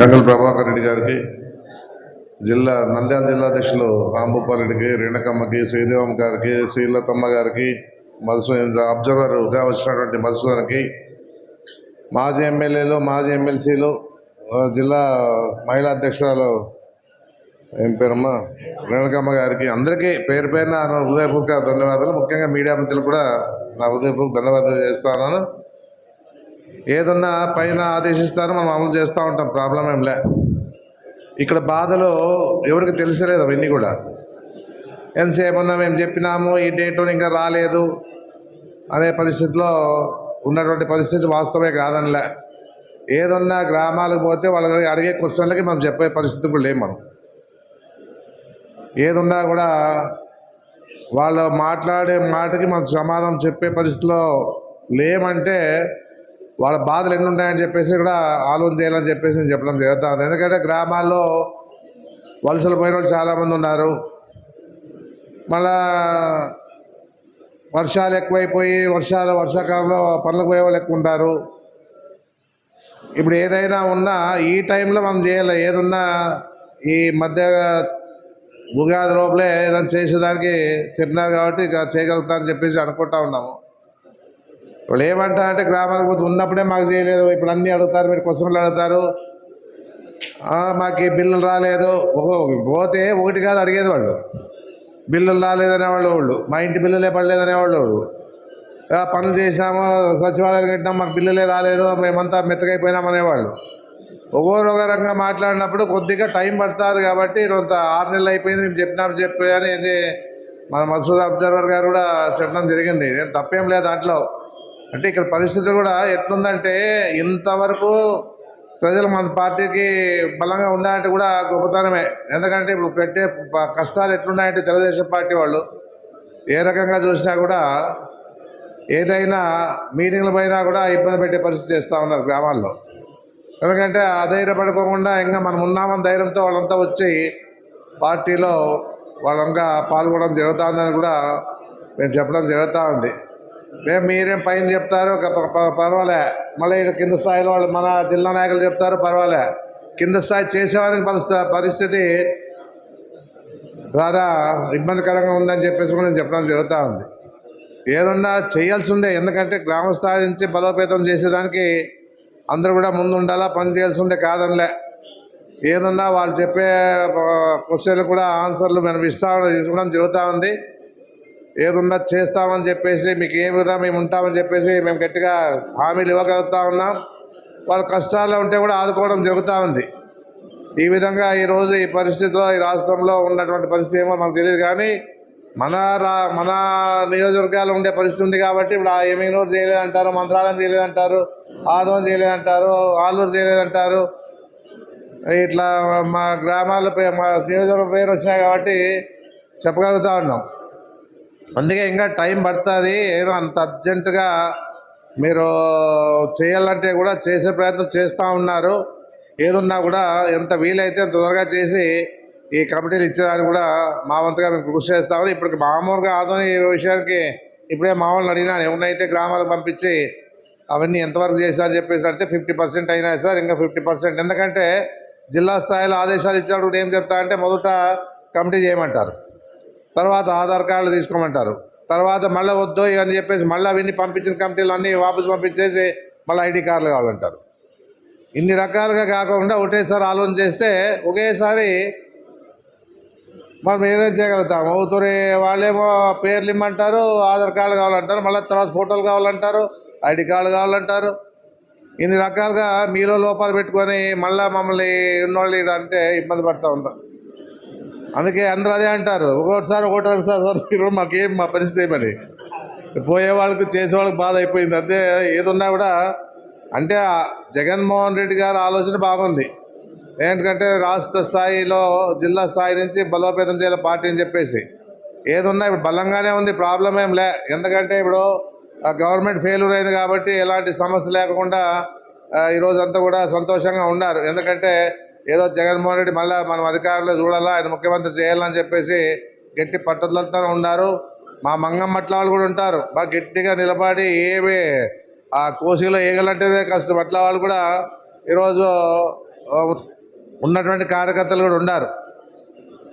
గంగల ప్రభాకర్ రెడ్డి గారికి, నంద్యాల జిల్లా అధ్యక్షులు రాంభూపాల్ రెడ్డికి, రేణకమ్మకి, శ్రీదేవమ్మ గారికి, శ్రీలతమ్మ గారికి, అబ్జర్వర్గా వచ్చినటువంటి మధుసూదన్కి, మాజీ ఎమ్మెల్యేలు, మాజీ ఎమ్మెల్సీలు, జిల్లా మహిళా అధ్యక్షురాలు ఏం పేరమ్మా రేణకమ్మ గారికి, అందరికీ పేరు పేరున నా హృదయపూర్వక ధన్యవాదాలు. ముఖ్యంగా మీడియా మిత్రులు కూడా నా హృదయపూర్వక ధన్యవాదాలు చేస్తున్నాను. ఏదన్నా పైన ఆదేశిస్తారో మనం అమలు చేస్తూ ఉంటాం, ప్రాబ్లం ఏం లే. ఇక్కడ బాధలు ఎవరికి తెలిసలేదు అవన్నీ కూడా. ఎంతసేపన్నా మేము చెప్పినాము ఈ డేటు ఇంకా రాలేదు అనే పరిస్థితిలో ఉన్నటువంటి పరిస్థితి వాస్తవమే కాదనిలే. ఏదన్నా గ్రామాలకు పోతే వాళ్ళకి అడిగే క్వశ్చన్లకి మనం చెప్పే పరిస్థితి కూడా లేము. మనం ఏదున్నా కూడా వాళ్ళు మాట్లాడే మాటకి మనం సమాధానం చెప్పే పరిస్థితిలో లేమంటే వాళ్ళ బాధలు ఎన్ని ఉన్నాయని చెప్పేసి కూడా ఆలోచన చేయాలని చెప్పేసి నేను చెప్పడం జరుగుతుంది. ఎందుకంటే గ్రామాల్లో వలసలు పోయిన వాళ్ళు చాలామంది ఉన్నారు. మళ్ళా వర్షాలు ఎక్కువైపోయి వర్షాకాలంలో పనులకు పోయే వాళ్ళు ఎక్కువ ఉంటారు. ఇప్పుడు ఏదైనా ఉన్నా ఈ టైంలో మనం చేయాలి. ఏదున్నా ఈ మధ్య ఉగాది లోపలే ఏదైనా చేసేదానికి చెప్పినారు కాబట్టి ఇక చేయగలుగుతామని చెప్పేసి అనుకుంటా ఉన్నాము. వాళ్ళు ఏమంటా అంటే గ్రామాలకు పోతే ఉన్నప్పుడే మాకు చేయలేదు, ఇప్పుడు అన్నీ అడుగుతారు, మీరు క్వశ్చన్లు అడుగుతారు, మాకు బిల్లులు రాలేదు. పోతే ఒకటి కాదు అడిగేది వాళ్ళు, బిల్లులు రాలేదనేవాళ్ళు, మా ఇంటి బిల్లులే పడలేదనేవాళ్ళు, పనులు చేసినాము సచివాలయాలు కట్టినాం మాకు బిల్లులే రాలేదు మేమంతా మెత్తగైపోయినామనేవాళ్ళు. ఒక రకంగా మాట్లాడినప్పుడు కొద్దిగా టైం పడుతుంది. కాబట్టి కొంత 6 నెలలు అయిపోయింది మేము చెప్పాను ఇది మన మధుసూదన్ అబ్జర్వర్ గారు కూడా చెప్పడం జరిగింది. ఏం తప్పేం లేదు దాంట్లో. అంటే ఇక్కడ పరిస్థితి కూడా ఎట్లుందంటే ఇంతవరకు ప్రజలు మన పార్టీకి బలంగా ఉన్నాయంటే కూడా గొప్పతనమే. ఎందుకంటే ఇప్పుడు పెట్టే కష్టాలు ఎట్లున్నాయంటే తెలుగుదేశం పార్టీ వాళ్ళు ఏ రకంగా చూసినా కూడా ఏదైనా మీటింగ్ల పైన కూడా ఇబ్బంది పెట్టే పరిస్థితి చేస్తూ ఉన్నారు గ్రామాల్లో. ఎందుకంటే అధైర్యపడుకోకుండా ఇంకా మనం ఉన్నామని ధైర్యంతో వాళ్ళంతా వచ్చి పార్టీలో వాళ్ళంతా పాల్గొనడం జరుగుతుందని కూడా మేము చెప్పడం జరుగుతూ ఉంది. మీరేం పైన చెప్తారు పర్వాలే, మళ్ళీ కింద స్థాయిలో వాళ్ళు మన జిల్లా నాయకులు చెప్తారు పర్వాలే, కింద స్థాయి చేసేవారికి పరిస్థితి చాలా ఇబ్బందికరంగా ఉందని చెప్పేసి కూడా నేను చెప్పడం జరుగుతూ ఉంది. ఏదన్నా చేయాల్సి ఉందే, ఎందుకంటే గ్రామ స్థాయి నుంచి బలోపేతం చేసేదానికి అందరూ కూడా ముందు ఉండాలా, పని చేయాల్సి ఉందే కాదనిలే. ఏదన్నా వాళ్ళు చెప్పే క్వశ్చన్లు కూడా ఆన్సర్లు మనం ఇవ్వడం జరుగుతూ ఉంది. ఏదున్నా చేస్తామని చెప్పేసి మీకు ఏ విధంగా మేము ఉంటామని చెప్పేసి మేము గట్టిగా హామీలు ఇవ్వగలుగుతూ ఉన్నాం. వాళ్ళ కష్టాల్లో ఉంటే కూడా ఆదుకోవడం జరుగుతూ ఉంది. ఈ విధంగా ఈరోజు ఈ పరిస్థితిలో ఈ రాష్ట్రంలో ఉన్నటువంటి పరిస్థితి ఏమో నాకు తెలియదు, కానీ మన నియోజకవర్గాలు ఉండే పరిస్థితి ఉంది. కాబట్టి ఇప్పుడు ఏమీనూరు చేయలేదంటారు, మంత్రాలయం చేయలేదంటారు, ఆదోన్ చేయలేదంటారు, ఆలూరు చేయలేదంటారు. ఇట్లా మా గ్రామాల మా నియోజకవర్గం పేరు వచ్చినాయి కాబట్టి చెప్పగలుగుతూ ఉన్నాం. అందుకే ఇంకా టైం పడుతుంది. ఏదో అంత అర్జెంటుగా మీరు చేయాలంటే కూడా చేసే ప్రయత్నం చేస్తూ ఉన్నారు. ఏదున్నా కూడా ఎంత వీలైతే అంత త్వరగా చేసి ఈ కమిటీలు ఇచ్చేదానికి కూడా మా వంతుగా మేము కృషి చేస్తామని. ఇప్పుడు మామూలుగా ఆదోని విషయానికి ఇప్పుడే మామూలు అడిగినాను, ఎవరినైతే గ్రామాలకు పంపించి అవన్నీ ఎంతవరకు చేశారని చెప్పేసి అంటే 50% అయినాయి సార్, ఇంకా 50%. ఎందుకంటే జిల్లా స్థాయిలో ఆదేశాలు ఇచ్చినప్పుడు ఏం చెప్తా అంటే మొదట కమిటీ చేయమంటారు, తర్వాత ఆధార్ కార్డులు తీసుకోమంటారు, తర్వాత మళ్ళీ వద్దు అని చెప్పేసి మళ్ళీ అవన్నీ పంపించిన కమిటీలు అన్నీ వాపసు పంపించేసి మళ్ళీ ఐడి కార్డులు కావాలంటారు. ఇన్ని రకాలుగా కాకుండా ఒకటేసారి ఆలోచన చేస్తే ఒకేసారి మనం ఏదైనా చేయగలుగుతాము. అవుతురే వాళ్ళేమో పేర్లు ఇమ్మంటారు, ఆధార్ కార్డు కావాలంటారు, మళ్ళీ తర్వాత ఫోటోలు కావాలంటారు, ఐడి కార్డు కావాలంటారు. ఇన్ని రకాలుగా మీలో లోపాలు పెట్టుకొని మళ్ళీ మమ్మల్ని ఉన్నోళ్ళు అంటే ఇబ్బంది పడుతూ ఉంటాం. అందుకే అందరూ అదే అంటారు, ఒకటోసారి సార్ మాకేం మా పరిస్థితి ఏమని. పోయే వాళ్ళకి చేసే వాళ్ళకి బాధ అయిపోయింది. అదే ఏదున్నా కూడా అంటే జగన్మోహన్ రెడ్డి గారి ఆలోచన బాగుంది. ఏంటంటే రాష్ట్ర స్థాయిలో జిల్లా స్థాయి నుంచి బలోపేతం చేయాలి పార్టీ అని చెప్పేసి. ఏదున్నా ఇప్పుడు బలంగానే ఉంది, ప్రాబ్లం ఏం లే. ఎందుకంటే ఇప్పుడు గవర్నమెంట్ ఫెయిల్యూర్ అయింది కాబట్టి ఎలాంటి సమస్య లేకుండా ఈరోజంతా కూడా సంతోషంగా ఉన్నారు. ఎందుకంటే ఏదో జగన్మోహన్ రెడ్డి మళ్ళీ మనం అధికారంలో చూడాలా, ఆయన ముఖ్యమంత్రి చేయాలని చెప్పేసి గట్టి పట్టుదలతో ఉన్నారు. మా మంగమ్మట్ల వాళ్ళు కూడా ఉంటారు, బాగా గట్టిగా నిలబడి ఏమి ఆ కోసిలో ఏగలంటేనే కష్టం. అట్లా వాళ్ళు కూడా ఈరోజు ఉన్నటువంటి కార్యకర్తలు కూడా ఉన్నారు.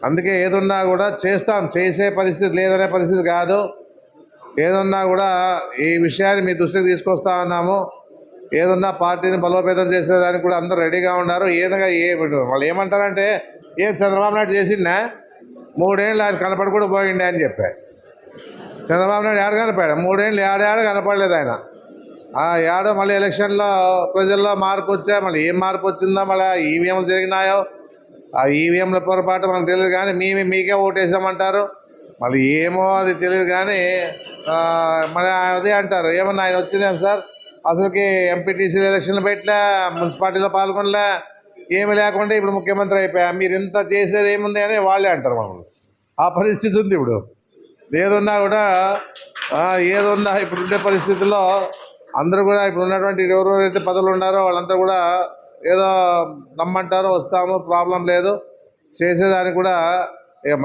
అందుకే ఏదున్నా కూడా చేస్తాం, చేసే పరిస్థితి లేదనే పరిస్థితి కాదు. ఏదున్నా కూడా ఈ విషయాన్ని మీ దృష్టికి తీసుకొస్తా ఉన్నాము. ఏదున్నా పార్టీని బలోపేతం చేసేదానికి కూడా అందరూ రెడీగా ఉన్నారు. ఏదైనా వాళ్ళు ఏమంటారంటే ఏం చంద్రబాబు నాయుడు చేసిండా 3 ఏళ్ళు ఆయన కనపడి కూడా పోయిండే అని చెప్పారు. చంద్రబాబు నాయుడు ఏడ కనపడా 3 ఏళ్ళు ఏడాడ కనపడలేదు ఆయన. ఏడో మళ్ళీ ఎలక్షన్లో ప్రజల్లో మార్పు వచ్చా, మళ్ళీ ఏం మార్పు వచ్చిందో, మళ్ళీ ఈవీఎంలు జరిగినాయో ఆ ఈవీఎంల పొరపాటు మనకు తెలియదు. కానీ మీకే ఓటేసామంటారు, మళ్ళీ ఏమో అది తెలియదు. కానీ మళ్ళీ అదే అంటారు, ఏమన్నా ఆయన వచ్చిందేం సార్ అసలుకి ఎంపీటీసీ ఎలక్షన్లు పెట్టలే, మున్సిపాలిటీలో పాల్గొనలే, ఏమి లేకుండా ఇప్పుడు ముఖ్యమంత్రి అయిపోయా, మీరు ఇంత చేసేది ఏముంది అని వాళ్ళే అంటారు. మమ్మల్ని ఆ పరిస్థితి ఉంది ఇప్పుడు. ఏదున్నా కూడా ఏదున్నా ఇప్పుడు ఉండే పరిస్థితుల్లో అందరూ కూడా ఇప్పుడు ఉన్నటువంటి ఎవరెవరైతే పదవులు ఉన్నారో వాళ్ళంతా కూడా ఏదో నమ్మంటారు, వస్తాము, ప్రాబ్లం లేదు, చేసేదానికి కూడా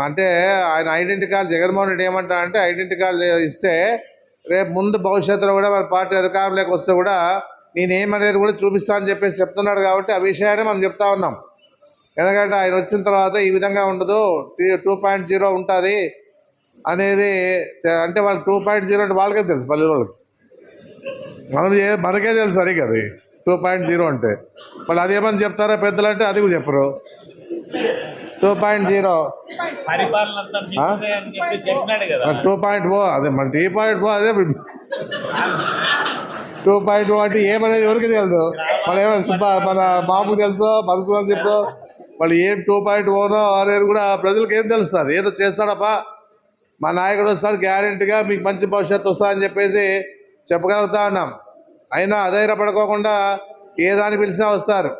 అంటే ఆయన ఐడెంటిటీ కార్డు జగన్మోహన్ రెడ్డి ఏమంటారు అంటే ఐడెంటిటీ కార్డు ఇస్తే రేపు ముందు భవిష్యత్తులో కూడా మన పార్టీ అధికారంలోకి వస్తే కూడా నేనేమనేది కూడా చూపిస్తానని చెప్పేసి చెప్తున్నాడు. కాబట్టి ఆ విషయాన్ని మనం చెప్తా ఉన్నాం. ఎందుకంటే ఆయన వచ్చిన తర్వాత ఈ విధంగా ఉండదు, 2.0 ఉంటుంది అనేది. అంటే వాళ్ళు 2.0 అంటే వాళ్ళకే తెలుసు, పల్లె వాళ్ళకి. మనకే తెలుసు సరిగ్గా అది 2.0 అంటే. వాళ్ళు అదేమని చెప్తారో పెద్దలు అంటే అది కూడా చెప్పరు. 2.0 2.0 అదే మన 3.0 అదే 2.0 అంటే ఏమనేది ఎవరికి తెలియదు. వాళ్ళు ఏమైనా మన మామూలు తెలుసో బతుకుని చెప్పు, వాళ్ళు ఏం 2.0 అనేది కూడా ప్రజలకు ఏం తెలుస్తుంది. ఏదో చేస్తాడప్పా మా నాయకుడు వస్తాడు, గ్యారెంటీగా మీకు మంచి భవిష్యత్తు వస్తుందని చెప్పేసి చెప్పగలుగుతా ఉన్నాం. అయినా అధైర్యపడుకోకుండా ఏదాన్ని పిలిచినా వస్తారు.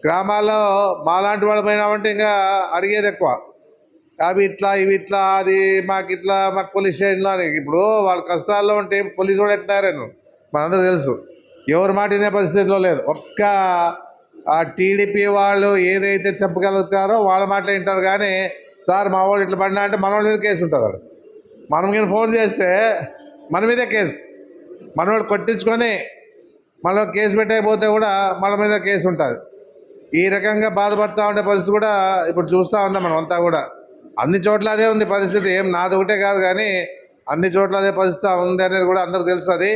గ్రామాల్లో మాలాంటి వాళ్ళు పోయినామంటే ఇంకా అడిగేది ఎక్కువ, అవి ఇట్లా ఇవి ఇట్లా, అది మాకు ఇట్లా, మాకు పోలీస్ స్టేషన్లో అని. ఇప్పుడు వాళ్ళ కష్టాల్లో ఉంటే పోలీసు వాళ్ళు ఎట్లా తయారైనా మనందరూ తెలుసు. ఎవరి మాట వినే పరిస్థితిలో లేదు. ఒక్క ఆ టీడీపీ వాళ్ళు ఏదైతే చెప్పగలుగుతారో వాళ్ళ మాటలు వింటారు. కానీ సార్ మా వాళ్ళు ఇట్లా పడినా అంటే మన వాళ్ళ మీద కేసు ఉంటుంది. మనం కానీ ఫోన్ చేస్తే మన మీదే కేసు, మన వాళ్ళు కొట్టించుకొని మళ్ళీ కేసు పెట్టకపోతే కూడా మన మీద కేసు ఉంటుంది. ఈ రకంగా బాధపడుతూ ఉండే పరిస్థితి కూడా ఇప్పుడు చూస్తూ ఉన్నాం మనం అంతా కూడా. అన్ని చోట్ల అదే ఉంది పరిస్థితి. ఏం నాది ఒకటే కాదు కానీ అన్ని చోట్ల అదే పరిస్థితి ఉంది అనేది కూడా అందరికి తెలుస్తుంది.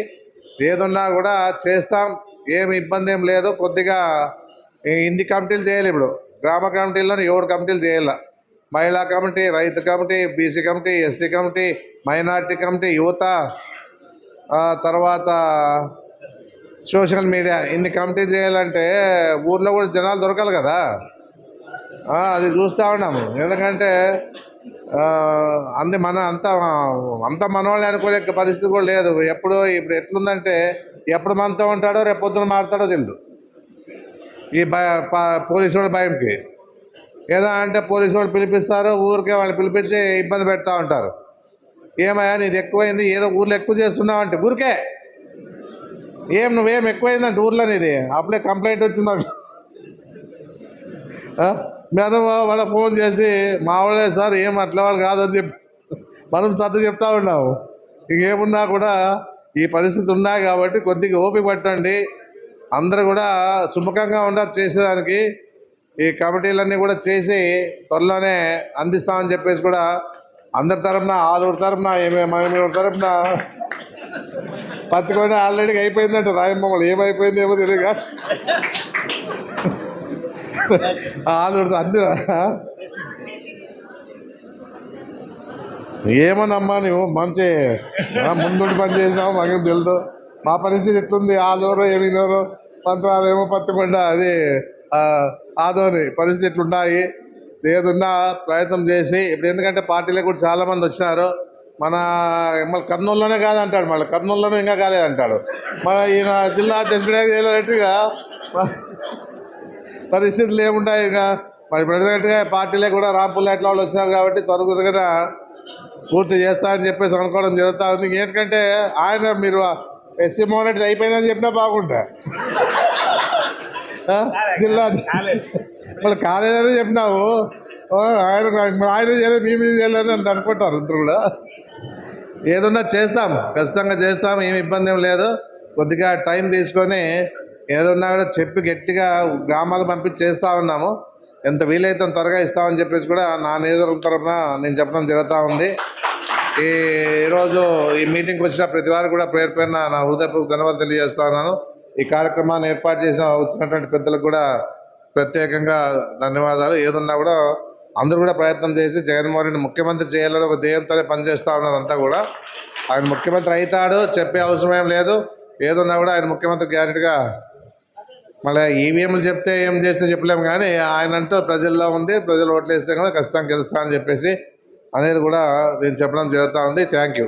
ఏదున్నా కూడా చేస్తాం, ఏమి ఇబ్బంది ఏం లేదు. కొద్దిగా ఇన్ని కమిటీలు చేయాలి. ఇప్పుడు గ్రామ కమిటీల్లోనే 7 కమిటీలు చేయాలి. మహిళా కమిటీ, రైతు committee, BC committee, SC committee, minority committee, యువత, తర్వాత సోషల్ మీడియా, ఇన్ని కమిటీలు చేయాలంటే ఊర్లో కూడా జనాలు దొరకాలి కదా. అది చూస్తూ ఉన్నాము. ఎందుకంటే మన అంత మనవాళ్ళని అనుకునే పరిస్థితి కూడా లేదు. ఇప్పుడు ఎట్లుందంటే ఎప్పుడు మనతో ఉంటాడో రేపు పొద్దున మారుతాడో తెలియదు. ఈ పోలీసు వాళ్ళ భయంకి ఏదో అంటే పోలీసు వాళ్ళు పిలిపిస్తారు, ఊరికే వాళ్ళు పిలిపించి ఇబ్బంది పెడతా ఉంటారు. ఏమయ్యా నీది ఎక్కువైంది, ఏదో ఊర్లో ఎక్కువ చేస్తున్నావు అంటే ఊరికే నువ్వేం ఎక్కువైందంటే ఊర్లో నీది అప్పుడే కంప్లైంట్ వచ్చిందా మేడం వాళ్ళ ఫోన్ చేసి మా వాళ్ళే సార్ ఏం అట్లా వాళ్ళు కాదని చెప్పి మనం సర్దు చెప్తా ఉన్నాము. ఇంకేమున్నా కూడా ఈ పరిస్థితి ఉన్నాయి కాబట్టి కొద్దిగా ఓపిక పట్టండి. అందరూ కూడా సుముఖంగా ఉన్నారు చేసేదానికి. ఈ కమిటీలన్నీ కూడా చేసి త్వరలోనే అందిస్తామని చెప్పేసి కూడా అందరి తరఫున, ఆలూరు తరఫున, మన తరఫున పత్తికొండ ఆల్రెడీ అయిపోయిందంటే రాయమ్మలు ఏమైపోయింది ఏమో తెలియదు కానీ ఆలూరు అన్ని ఏమోనమ్మా నువ్వు మంచి ముందుండి పని చేసినావు, మాకేం తెలుదు. మా పరిస్థితి ఎట్లుంది, ఆలూరు ఏమినూరు పంతరాలు ఏమో పత్తికొండ అది ఆదోని పరిస్థితి ఎట్లున్నాయి. ఏదున్నా ప్రయత్నం చేసి ఇప్పుడు ఎందుకంటే పార్టీలో కూడా చాలామంది వచ్చినారు. మళ్ళీ కర్నూలులోనే కాదంటాడు, మళ్ళీ కర్నూలులోనే ఇంకా కాలేదంటాడు. ఈయన జిల్లా అధ్యక్షుడే చేయలేట్టుగా పరిస్థితులు ఏముంటాయి. ఇంకా మరి ఇప్పుడు ఎందుకంటే పార్టీలే కూడా రాంపుల్ ఎట్లా వాళ్ళు వచ్చినారు కాబట్టి త్వరగా పూర్తి చేస్తారని చెప్పేసి అనుకోవడం జరుగుతూ ఉంది. ఏంటంటే ఆయన మీరు ఎస్సీ మోహన్ రెడ్డి అయిపోయిందని చెప్పినా బాగుంటా, జిల్లా మళ్ళీ కాలేదని చెప్పినావు, ఆయన చేయలేదు మీ మీద చేయలేదని అంత అనుకుంటారు అందరూ కూడా. ఏదన్నా చేస్తాం, ఖచ్చితంగా చేస్తాం, ఏమి ఇబ్బంది ఏం లేదు. కొద్దిగా టైం తీసుకొని ఏదన్నా కూడా చెప్పి గట్టిగా గ్రామాలకు పంపించి చేస్తూ ఉన్నాము. ఎంత వీలైతే అంత త్వరగా ఇస్తామని చెప్పేసి కూడా నా నియోజకవర్గం తరఫున నేను చెప్పడం జరుగుతూ ఉంది. ఈరోజు ఈ మీటింగ్కి వచ్చిన ప్రతి వారు కూడా పేరు పేరున నా హృదయపూర్వక ధన్యవాదాలు తెలియజేస్తా ఉన్నాను. ఈ కార్యక్రమాన్ని ఏర్పాటు చేసిన వచ్చినటువంటి పెద్దలకు కూడా ప్రత్యేకంగా ధన్యవాదాలు. ఏదున్నా కూడా అందరూ కూడా ప్రయత్నం చేసి జగన్మోహన్ రెడ్డి ముఖ్యమంత్రి చేయాలని ఒక ధ్యేయంతోనే పనిచేస్తూ ఉన్నారు అంతా కూడా. ఆయన ముఖ్యమంత్రి అవుతాడు, చెప్పే అవసరం ఏం లేదు. ఏదున్నా కూడా ఆయన ముఖ్యమంత్రి గ్యారెంటీగా. మళ్ళీ ఈవీఎంలు చెప్తే ఏం చేస్తే చెప్పలేము, కానీ ఆయన అంటూ ప్రజల్లో ఉంది, ప్రజలు ఓట్లు వేస్తే కనుక ఖచ్చితంగా గెలుస్తా అని చెప్పేసి అనేది కూడా నేను చెప్పడం జరుగుతూ ఉంది. Thank you.